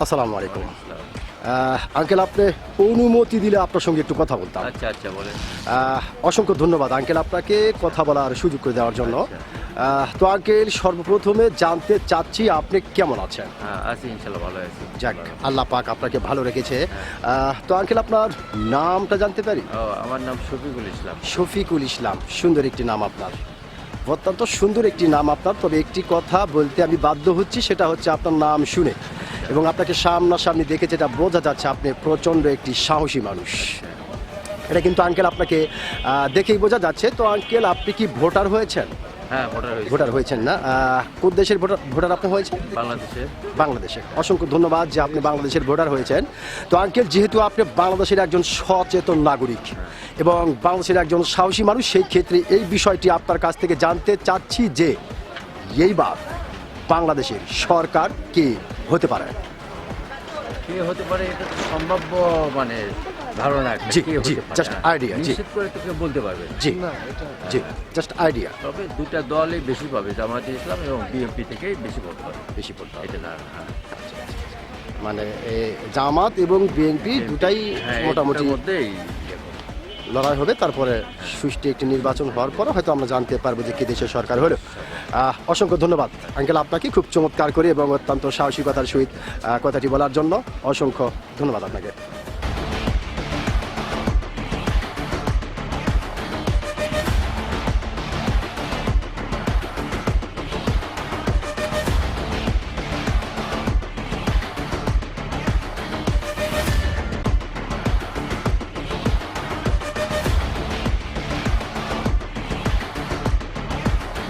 আসসালামু আলাইকুম। আঙ্কেল, আপনি অনুমতি দিলে আপনার সঙ্গে একটু কথা বলতাম। আচ্ছা আচ্ছা বলেন। অসংখ্য ধন্যবাদ আঙ্কেল আপনাকে কথা বলার সুযোগ করে দেওয়ার জন্য। তো আঙ্কেল, সর্বপ্রথমে জানতে চাচ্ছি আপনি কেমন আছেন? হ্যাঁ আছি, ইনশাল্লাহ ভালো আছি। যাক, আল্লাহ পাক আপনাকে ভালো রেখেছে। তো আঙ্কেল, আপনার নামটা জানতে পারি? ও আমার নাম শফিকুল ইসলাম। শফিকুল ইসলাম, সুন্দর একটি নাম আপনার, অত্যন্ত সুন্দর একটি নাম আপনার। তবে একটি কথা বলতে আমি বাধ্য হচ্ছি, সেটা হচ্ছে আপনার নাম শুনে এবং আপনাকে সামনাসামনি দেখে যেটা বোঝা যাচ্ছে আপনি প্রচণ্ড একটি সাহসী মানুষ। এটা কিন্তু আঙ্কেল আপনাকে দেখেই বোঝা যাচ্ছে। তো আঙ্কেল, আপনি কি ভোটার হয়েছেন? হ্যাঁ ভোটার হয়েছি। ভোটার হয়েছেন না? কোন দেশের ভোটার আপনি হয়েছেন? বাংলাদেশে। বাংলাদেশে। অসংখ্য ধন্যবাদ যে আপনি বাংলাদেশের ভোটার হয়েছেন। তো আঙ্কেল, যেহেতু আপনি বাংলাদেশের একজন সচেতন নাগরিক এবং বাংলাদেশের একজন সাহসী মানুষ, সেই ক্ষেত্রে এই বিষয়টি আপনার কাছ থেকে জানতে চাচ্ছি যে এইবার বাংলাদেশের সরকার কে হতে পারে? কে হতে পারে এটা তো সম্ভাব্য মানে ধারণা একটা। জি, কে জি, হতে পারে, just হ্যাঁ। idea, জি। নিশ্চিত করে তো কেউ বলতে পারবে না। জি জি, জাস্ট আইডিয়া। তবে দুটা দলই বেশি পাবে, জামায়াতে ইসলাম এবং বিএনপি থেকেই বেশি ভোট পাবে। বেশি পড়তে হবে। এটা না, হ্যাঁ। মানে জামাত এবং বিএনপি দুটাই হ্যাঁ, এই মোটামুটি দুটার মধ্যেই লড়াই হবে। তারপরে সুষ্ঠু একটি নির্বাচন হওয়ার পরে হয়তো আমরা জানতে পারবো যে কি দেশের সরকার হলো। অসংখ্য ধন্যবাদ আঙ্কেল আপনাকে, খুব চমৎকার করে এবং অত্যন্ত সাহসিকতার সহিত কথাটি বলার জন্য অসংখ্য ধন্যবাদ আপনাকে।